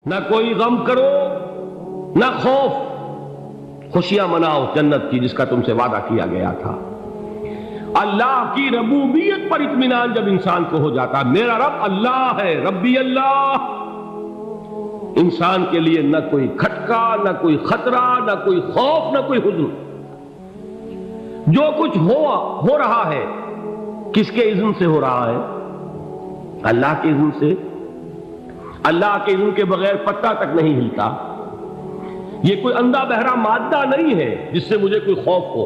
نہ کوئی غم کرو نہ خوف، خوشیاں مناؤ جنت کی جس کا تم سے وعدہ کیا گیا تھا۔ اللہ کی ربوبیت پر اطمینان جب انسان کو ہو جاتا، میرا رب اللہ ہے، ربی اللہ، انسان کے لیے نہ کوئی کھٹکا، نہ کوئی خطرہ، نہ کوئی خوف، نہ کوئی حزن۔ جو کچھ ہو رہا ہے کس کے اذن سے ہو رہا ہے؟ اللہ کے اذن سے۔ اللہ کے اذن کے بغیر پتہ تک نہیں ہلتا۔ یہ کوئی اندھا بہرا مادہ نہیں ہے جس سے مجھے کوئی خوف ہو۔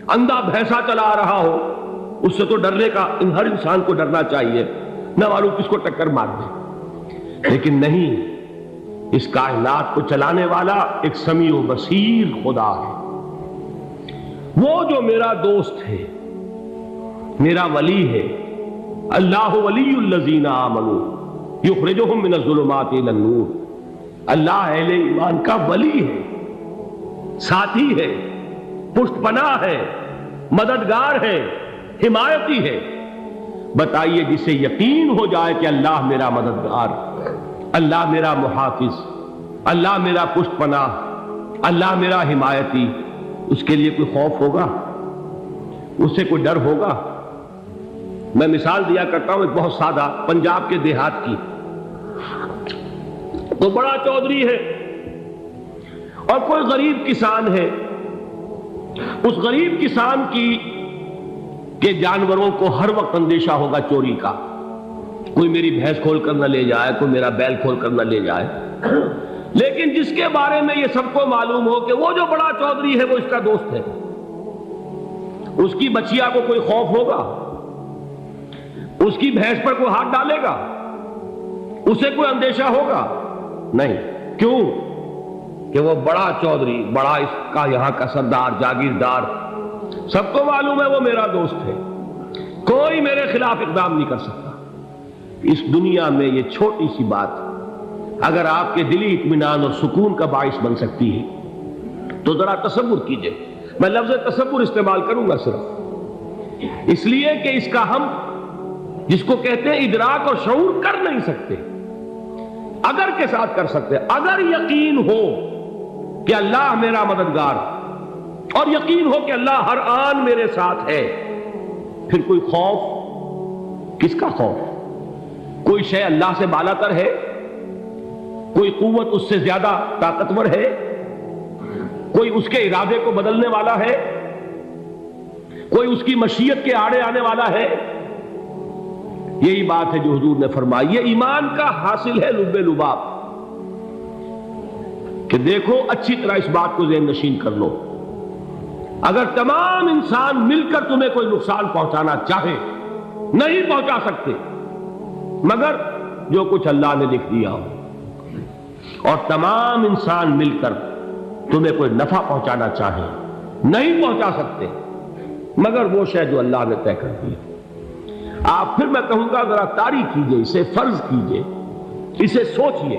اندھا بھینسا چلا رہا ہو اس سے تو ڈرنے کا ہر انسان کو ڈرنا چاہیے، نہ معلوم کس کو ٹکر مار دے۔ لیکن نہیں، اس کائنات کو چلانے والا ایک سمیع و بصیر خدا ہے، وہ جو میرا دوست ہے، میرا ولی ہے۔ اللہ ولی الذین آمنوا یخرجہم من الظلمات الی النور۔ اللہ اہل ایمان کا ولی ہے، ساتھی ہے، پشت پناہ ہے، مددگار ہے، حمایتی ہے۔ بتائیے جسے یقین ہو جائے کہ اللہ میرا مددگار، اللہ میرا محافظ، اللہ میرا پشت پناہ، اللہ میرا حمایتی، اس کے لیے کوئی خوف ہوگا؟ اس سے کوئی ڈر ہوگا؟ میں مثال دیا کرتا ہوں ایک بہت سادہ، پنجاب کے دیہات کی۔ تو بڑا چودھری ہے اور کوئی غریب کسان ہے۔ اس غریب کسان کے جانوروں کو ہر وقت اندیشہ ہوگا چوری کا، کوئی میری بھینس کھول کر نہ لے جائے، کوئی میرا بیل کھول کر نہ لے جائے۔ لیکن جس کے بارے میں یہ سب کو معلوم ہو کہ وہ جو بڑا چودھری ہے وہ اس کا دوست ہے، اس کی بچیا کو کوئی خوف ہوگا؟ اس کی بھینس پر کوئی ہاتھ ڈالے گا؟ اسے کوئی اندیشہ ہوگا؟ نہیں۔ کیوں؟ کہ وہ بڑا چودھری، بڑا اس کا یہاں کا سردار، جاگیردار، سب کو معلوم ہے وہ میرا دوست ہے، کوئی میرے خلاف اقدام نہیں کر سکتا۔ اس دنیا میں یہ چھوٹی سی بات اگر آپ کے دلی اطمینان اور سکون کا باعث بن سکتی ہے تو ذرا تصور کیجئے۔ میں لفظ تصور استعمال کروں گا صرف اس لیے کہ اس کا ہم جس کو کہتے ہیں ادراک اور شعور کر نہیں سکتے، اگر کے ساتھ کر سکتے۔ اگر یقین ہو کہ اللہ میرا مددگار اور یقین ہو کہ اللہ ہر آن میرے ساتھ ہے، پھر کوئی خوف؟ کس کا خوف؟ کوئی شے اللہ سے بالا تر ہے؟ کوئی قوت اس سے زیادہ طاقتور ہے؟ کوئی اس کے ارادے کو بدلنے والا ہے؟ کوئی اس کی مشیت کے آڑے آنے والا ہے؟ یہی بات ہے جو حضور نے فرمائی، یہ ایمان کا حاصل ہے لب لباب، کہ دیکھو اچھی طرح اس بات کو ذہن نشین کر لو، اگر تمام انسان مل کر تمہیں کوئی نقصان پہنچانا چاہے نہیں پہنچا سکتے، مگر جو کچھ اللہ نے لکھ دیا ہو، اور تمام انسان مل کر تمہیں کوئی نفع پہنچانا چاہے نہیں پہنچا سکتے، مگر وہ شے جو اللہ نے طے کر دی۔ آپ پھر میں کہوں گا ذرا طاری کیجئے، اسے فرض کیجئے، اسے سوچئے۔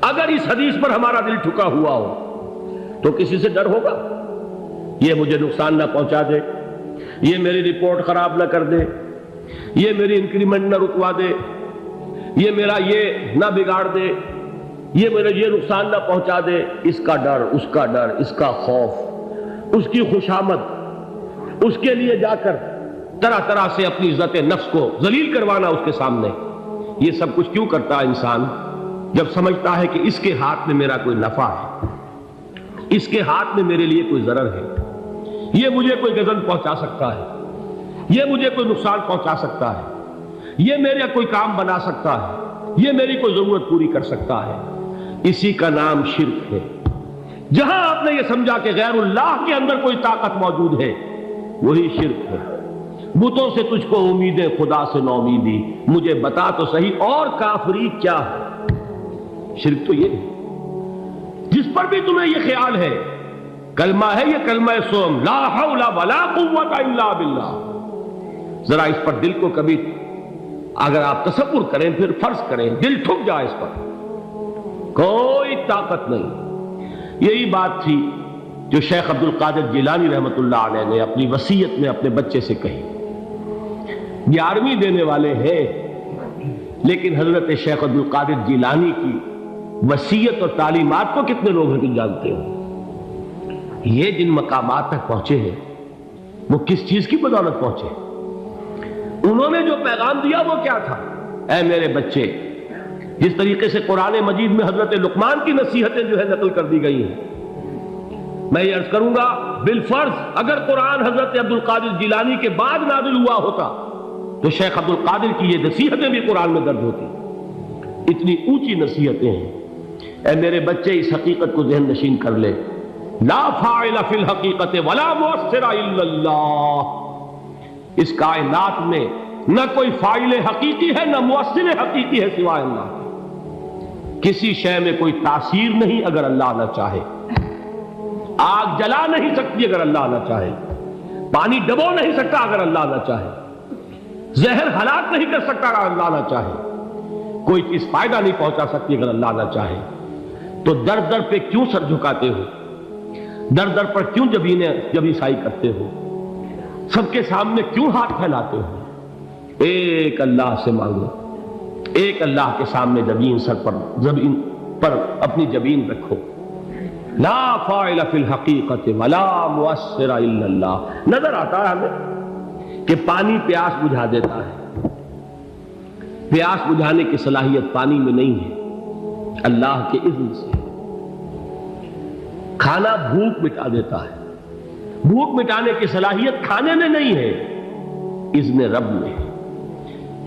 اگر اس حدیث پر ہمارا دل ٹھکا ہوا ہو تو کسی سے ڈر ہوگا؟ یہ مجھے نقصان نہ پہنچا دے، یہ میری رپورٹ خراب نہ کر دے، یہ میری انکریمنٹ نہ رکوا دے، یہ میرا یہ نہ بگاڑ دے، یہ میرا یہ نقصان نہ پہنچا دے۔ اس کا ڈر، اس کا ڈر، اس کا خوف، اس کی خوشامد، اس کے لیے جا کر طرح طرح سے اپنی عزت نفس کو ذلیل کروانا اس کے سامنے، یہ سب کچھ کیوں کرتا ہے انسان؟ جب سمجھتا ہے کہ اس کے ہاتھ میں میرا کوئی نفع ہے، اس کے ہاتھ میں میرے لیے کوئی ضرر ہے، یہ مجھے کوئی غضب پہنچا سکتا ہے، یہ مجھے کوئی نقصان پہنچا سکتا ہے، یہ میرا کوئی کام بنا سکتا ہے، یہ میری کوئی ضرورت پوری کر سکتا ہے، اسی کا نام شرک ہے۔ جہاں آپ نے یہ سمجھا کہ غیر اللہ کے اندر کوئی طاقت موجود ہے، وہی شرک ہے۔ بتوں سے تجھ کو امیدیں، خدا سے نو امیدی، مجھے بتا تو صحیح اور کافری کیا ہے؟ شرک تو یہ ہے۔ جس پر بھی تمہیں یہ خیال ہے، کلمہ ہے یہ کلمہ سوم، لا حول ولا قوت الا باللہ، ذرا اس پر دل کو کبھی اگر آپ تصور کریں، پھر فرض کریں، دل ٹھک جائے اس پر، کوئی طاقت نہیں۔ یہی بات تھی جو شیخ عبد القادر جیلانی رحمۃ اللہ علیہ نے اپنی وصیت میں اپنے بچے سے کہی۔ 11ویں دینے والے ہیں، لیکن حضرت شیخ عبد القادر جیلانی کی وصیت اور تعلیمات کو کتنے لوگ ہیں تم جانتے ہو؟ یہ جن مقامات تک پہنچے ہیں وہ کس چیز کی بدولت پہنچے؟ انہوں نے جو پیغام دیا وہ کیا تھا؟ اے میرے بچے، جس طریقے سے قرآن مجید میں حضرت لقمان کی نصیحتیں جو ہے نقل کر دی گئی ہیں، میں یہ عرض کروں گا بالفرض اگر قرآن حضرت عبد القادر جیلانی کے بعد نازل ہوا ہوتا تو شیخ عبد القادر کی یہ نصیحتیں بھی قرآن میں درج ہوتی۔ اتنی اونچی نصیحتیں ہیں۔ اے میرے بچے، اس حقیقت کو ذہن نشین کر لے، لا فاعل فی الحقیقت ولا مؤثر الا اللہ۔ اس کائنات میں نہ کوئی فاعل حقیقی ہے نہ مؤثر حقیقی ہے سوائے اللہ۔ کسی شے میں کوئی تاثیر نہیں اگر اللہ نہ چاہے۔ آگ جلا نہیں سکتی اگر اللہ نہ چاہے، پانی ڈبو نہیں سکتا اگر اللہ نہ چاہے، زہر ہلاک نہیں کر سکتا اگر اللہ نہ چاہے، کوئی چیز فائدہ نہیں پہنچا سکتی اگر اللہ نہ چاہے۔ تو در در پہ کیوں سر جھکاتے ہو؟ در در پر کیوں جبیں سائی کرتے ہو؟ سب کے سامنے کیوں ہاتھ پھیلاتے ہو؟ ایک اللہ سے مانگو، ایک اللہ کے سامنے زمین پر اپنی جبین رکھو۔ لا فاعل فی الحقیقت ولا مؤثر الا اللہ۔ نظر آتا ہے ہمیں کہ پانی پیاس بجھا دیتا ہے، پیاس بجھانے کی صلاحیت پانی میں نہیں ہے، اللہ کے اذن سے۔ کھانا بھوک مٹا دیتا ہے، بھوک مٹانے کی صلاحیت کھانے میں نہیں ہے، اذن رب میں ہے۔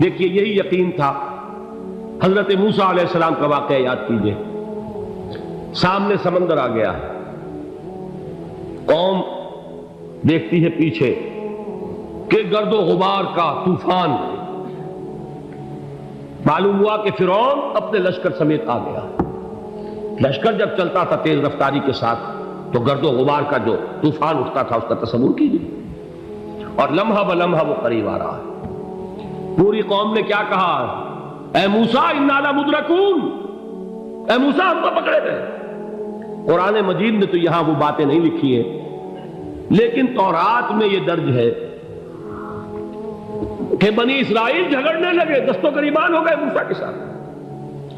دیکھیے یہی یقین تھا حضرت موسیٰ علیہ السلام کا واقعہ یاد کیجئے۔ سامنے سمندر آ گیا ہے، قوم دیکھتی ہے پیچھے کہ گرد و غبار کا طوفان ہے۔ معلوم ہوا کہ فرعون اپنے لشکر سمیت آ گیا۔ لشکر جب چلتا تھا تیز رفتاری کے ساتھ تو گرد و غبار کا جو طوفان اٹھتا تھا اس کا تصور کیجیے، اور لمحہ بلمحہ وہ قریب آ رہا ہے۔ پوری قوم نے کیا کہا؟ اے موسیٰ انا لمدرکون، اے موسیٰ ہم کو پکڑے گئے۔ قرآن مجید نے تو یہاں وہ باتیں نہیں لکھی ہیں، لیکن تورات میں یہ درج ہے کہ بنی اسرائیل جھگڑنے لگے، دست و گریبان ہو گئے موسیٰ کے ساتھ۔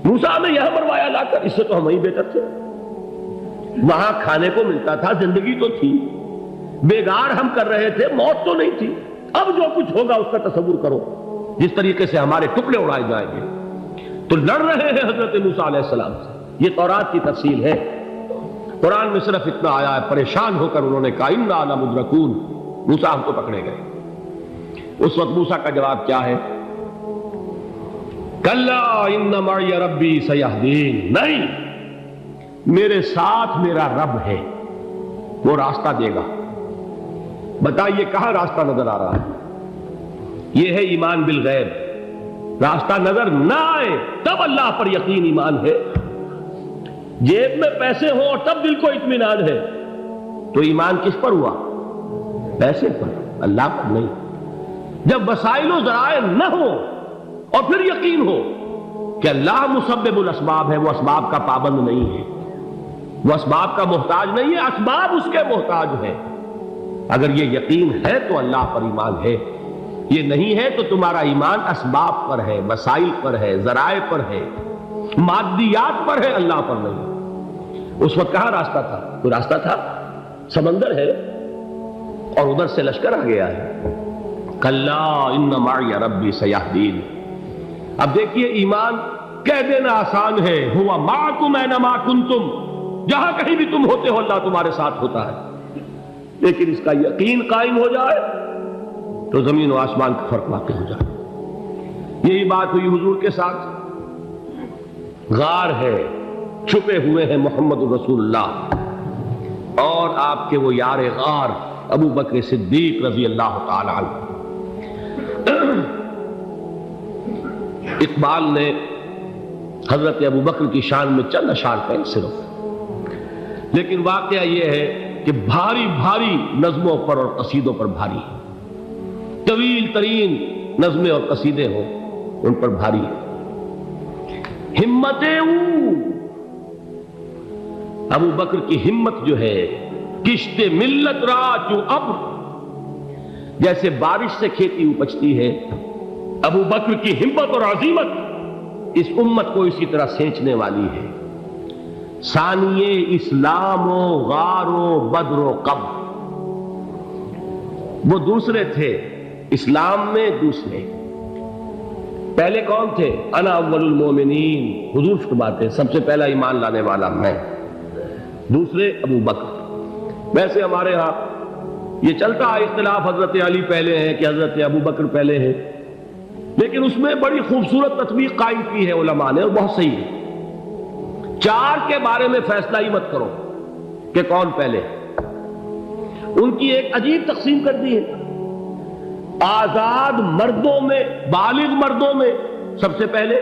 موسیٰ نے یہاں مروایا لا کر، اس سے تو ہم ہی بہتر تھے، وہاں کھانے کو ملتا تھا، زندگی تو تھی، بیگار ہم کر رہے تھے، موت تو نہیں تھی۔ اب جو کچھ ہوگا اس کا تصور کرو، جس طریقے سے ہمارے ٹکڑے اڑائے جائیں گے۔ تو لڑ رہے ہیں حضرت موسیٰ علیہ السلام سے۔ یہ تورات کی تفصیل ہے، قرآن میں صرف اتنا آیا ہے، پریشان ہو کر انہوں نے کہا انا لمدرکون، موسیٰ ہم کو پکڑے گئے۔ اس وقت موسیٰ کا جواب کیا ہے؟ کلا ان معی ربی سیہدین، نہیں، میرے ساتھ میرا رب ہے، وہ راستہ دے گا۔ بتائیے کہاں راستہ نظر آ رہا ہے؟ یہ ہے ایمان بالغیب۔ راستہ نظر نہ آئے تب اللہ پر یقین ایمان ہے۔ جیب میں پیسے ہوں اور تب دل کو اطمینان ہے تو ایمان کس پر ہوا؟ پیسے پر، اللہ پر نہیں۔ جب وسائل و ذرائع نہ ہو اور پھر یقین ہو کہ اللہ مسبب الاسباب ہے، وہ اسباب کا پابند نہیں ہے، وہ اسباب کا محتاج نہیں ہے، اسباب اس کے محتاج ہے۔ اگر یہ یقین ہے تو اللہ پر ایمان ہے، یہ نہیں ہے تو تمہارا ایمان اسباب پر ہے، وسائل پر ہے، ذرائع پر ہے، مادیات پر ہے، اللہ پر نہیں۔ اس وقت کہاں راستہ تھا؟ کوئی راستہ تھا؟ سمندر ہے اور ادھر سے لشکر آ گیا ہے۔ کلا ان معی ربی سیہدین۔ اب دیکھیے ایمان کہہ دینا آسان ہے، ہوا معکم اینما کنتم، جہاں کہیں بھی تم ہوتے ہو اللہ تمہارے ساتھ ہوتا ہے، لیکن اس کا یقین قائم ہو جائے تو زمین و آسمان کا فرق واقع ہو جائے۔ یہی بات ہوئی حضور کے ساتھ۔ غار ہے، چھپے ہوئے ہیں محمد رسول اللہ اور آپ کے وہ یار غار ابو بکر صدیق رضی اللہ تعالی عنہ۔ اقبال نے حضرت ابو بکر کی شان میں چند اشعار کہیں صرف، لیکن واقعہ یہ ہے کہ بھاری بھاری نظموں پر اور قصیدوں پر بھاری ہے، طویل ترین نظمیں اور قصیدے ہوں ان پر بھاری ہے۔ ہمتیں ابو بکر کی ہمت جو ہے، کشت ملت را چوں ابر، جیسے بارش سے کھیتی اپجتی ہے، ابو بکر کی ہمت اور عزیمت اس امت کو اسی طرح سینچنے والی ہے۔ ثانیے اسلام و غار و بدر و قبر، وہ دوسرے تھے اسلام میں، دوسرے پہلے کون تھے؟ انا اول المومنین، حضور فرماتے سب سے پہلا ایمان لانے والا میں، دوسرے ابو بکر۔ ویسے ہمارے ہاں یہ چلتا ہے اختلاف، حضرت علی پہلے ہیں کہ حضرت ابو بکر پہلے ہیں، لیکن اس میں بڑی خوبصورت تطبیق قائم کی ہے علماء نے، اور بہت صحیح ہے۔ چار کے بارے میں فیصلہ ہی مت کرو کہ کون پہلے، ان کی ایک عجیب تقسیم کر دی ہے۔ آزاد مردوں میں، بالغ مردوں میں سب سے پہلے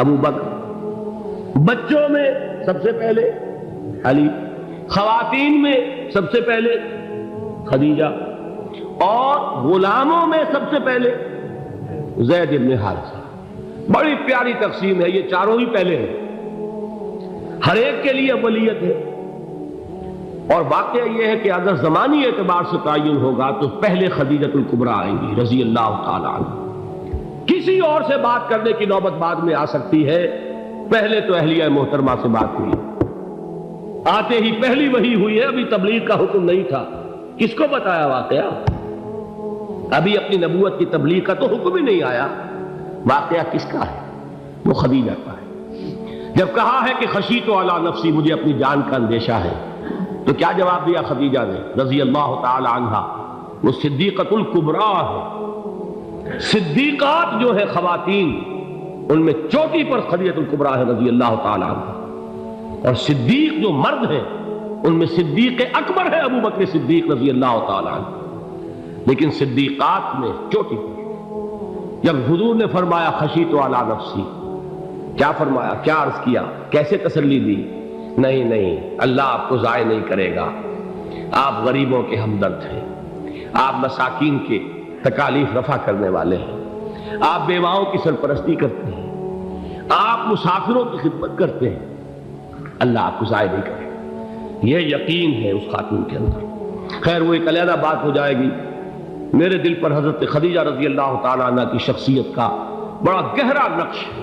ابو بکر، بچوں میں سب سے پہلے علی، خواتین میں سب سے پہلے خدیجہ، اور غلاموں میں سب سے پہلے زید بن حارثہ۔ بڑی پیاری تقسیم ہے، یہ چاروں ہی پہلے ہیں، ہر ایک کے لیے اولیت ہے۔ اور واقعہ یہ ہے کہ اگر زمانی اعتبار سے تعین ہوگا تو پہلے خدیجۃ الکبریٰ آئیں گی رضی اللہ تعالی عنہ، کسی اور سے بات کرنے کی نوبت بعد میں آ سکتی ہے، پہلے تو اہلیہ محترمہ سے بات ہوئی، آتے ہی پہلی وحی ہوئی ہے، ابھی تبلیغ کا حکم نہیں تھا، کس کو بتایا واقعہ؟ ابھی اپنی نبوت کی تبلیغ کا تو حکم ہی نہیں آیا، واقعہ کس کا ہے؟ وہ خدیجہ کا ہے۔ جب کہا ہے کہ خشیت علی نفسی، مجھے اپنی جان کا اندیشہ ہے، تو کیا جواب دیا خدیجہ نے رضی اللہ تعالی عنہا؟ وہ صدیقۃ الکبریٰ ہے، صدیقات جو ہے خواتین ان میں چوٹی پر خدیجۃ الکبریٰ ہے رضی اللہ تعالی عنہا، اور صدیق جو مرد ہیں ان میں صدیق اکبر ہے ابو بکر صدیق رضی اللہ تعالی عنہ، لیکن صدیقات میں چوٹی پر۔ جب حضور نے فرمایا خشیت علی نفسی، کیا فرمایا، کیا عرض کیا، کیسے تسلی دی؟ نہیں نہیں، اللہ آپ کو ضائع نہیں کرے گا، آپ غریبوں کے ہمدرد ہیں، آپ مساکین کے تکالیف رفع کرنے والے ہیں، آپ بیواؤں کی سرپرستی کرتے ہیں، آپ مسافروں کی خدمت کرتے ہیں، اللہ آپ کو ضائع نہیں کرے گا۔ یہ یقین ہے اس خاتون کے اندر۔ خیر وہ ایک علیحدہ بات ہو جائے گی۔ میرے دل پر حضرت خدیجہ رضی اللہ تعالیٰ عنہ کی شخصیت کا بڑا گہرا نقش ہے،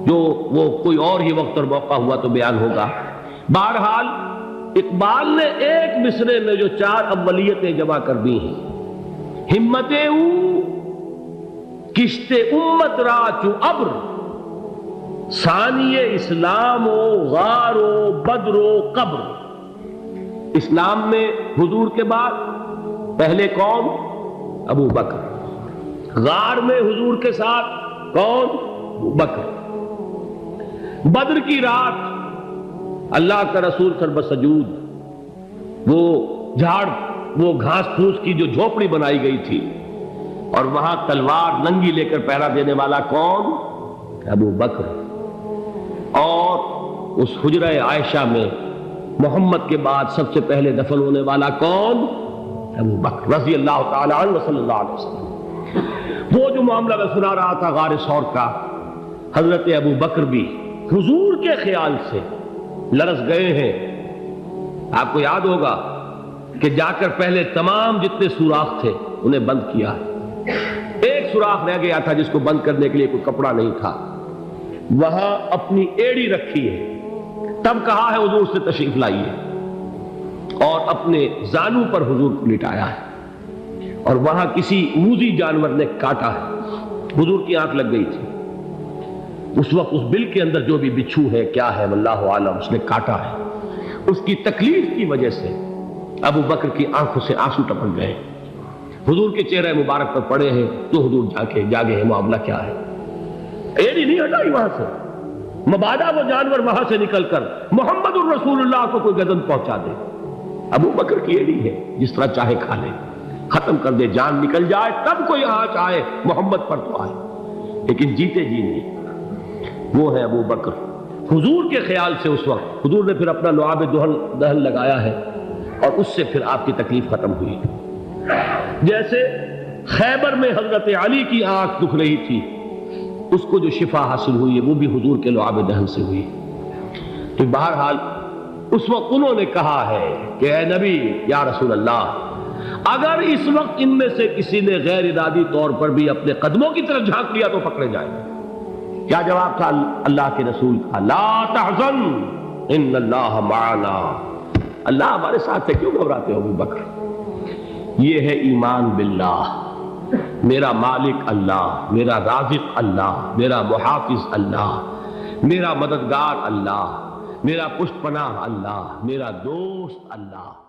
جو وہ کوئی اور ہی وقت اور موقع ہوا تو بیان ہوگا۔ بہرحال اقبال نے ایک مصرے میں جو چار اولیتیں جمع کر دی ہیں، ہمتیں او کشت امت را چو ابر، ثانی اسلام و غار و بدر و قبر۔ اسلام میں حضور کے بعد پہلے کون؟ ابو بکر۔ غار میں حضور کے ساتھ کون؟ ابو بکر۔ بدر کی رات اللہ کا رسول سربسجود وہ جھاڑ، وہ گھاس پھوس کی جو جھوپڑی بنائی گئی تھی، اور وہاں تلوار ننگی لے کر پہرا دینے والا کون؟ ابو بکر۔ اور اس حجرہ عائشہ میں محمد کے بعد سب سے پہلے دفن ہونے والا کون؟ ابو بکر رضی اللہ تعالی عنہ وصلی اللہ علیہ وسلم۔ وہ جو معاملہ میں سنا رہا تھا غار ثور کا، حضرت ابو بکر بھی حضور کے خیال سے لرز گئے ہیں۔ آپ کو یاد ہوگا کہ جا کر پہلے تمام جتنے سوراخ تھے انہیں بند کیا ہے، ایک سوراخ رہ گیا تھا جس کو بند کرنے کے لیے کوئی کپڑا نہیں تھا، وہاں اپنی ایڑی رکھی ہے، تب کہا ہے حضور سے تشریف لائیے، اور اپنے زانو پر حضور کو لٹایا ہے، اور وہاں کسی موذی جانور نے کاٹا ہے، حضور کی آنکھ لگ گئی تھی، اس وقت اس بل کے اندر جو بھی بچھو ہے کیا ہے واللہ عالم، اس نے کاٹا ہے، اس کی تکلیف کی وجہ سے ابو بکر کی آنکھوں سے آنسو ٹپک گئے، حضور کے چہرے مبارک پر پڑے ہیں، تو حضور جاگے ہیں، معاملہ کیا ہے؟ ایڑی نہیں ہٹائی وہاں سے، مبادا وہ جانور وہاں سے نکل کر محمد الرسول اللہ کو کوئی گزن پہنچا دے، ابو بکر کی ایڑی ہے، جس طرح چاہے کھا لے، ختم کر دے، جان نکل جائے تب کوئی آنچ آئے، محمد پر تو آئے، لیکن جیتے جی نہیں۔ وہ ہے ابو بکر۔ حضور کے خیال سے اس وقت حضور نے پھر اپنا لعاب دہن لگایا ہے، اور اس سے پھر آپ کی تکلیف ختم ہوئی۔ جیسے خیبر میں حضرت علی کی آنکھ دکھ رہی تھی، اس کو جو شفا حاصل ہوئی ہے وہ بھی حضور کے لعاب دہن سے ہوئی۔ تو بہرحال اس وقت انہوں نے کہا ہے کہ اے نبی یا رسول اللہ، اگر اس وقت ان میں سے کسی نے غیر ارادی طور پر بھی اپنے قدموں کی طرف جھانک لیا تو پکڑے جائیں گے، کیا جواب تھا اللہ کے رسول کا؟ لا تحزن ان اللہ معنا، اللہ ہمارے ساتھ ہے، کیوں گھبراتے ہو ابو بکر؟ یہ ہے ایمان باللہ، میرا مالک اللہ، میرا رازق اللہ، میرا محافظ اللہ، میرا مددگار اللہ، میرا پشت پناہ اللہ، میرا دوست اللہ۔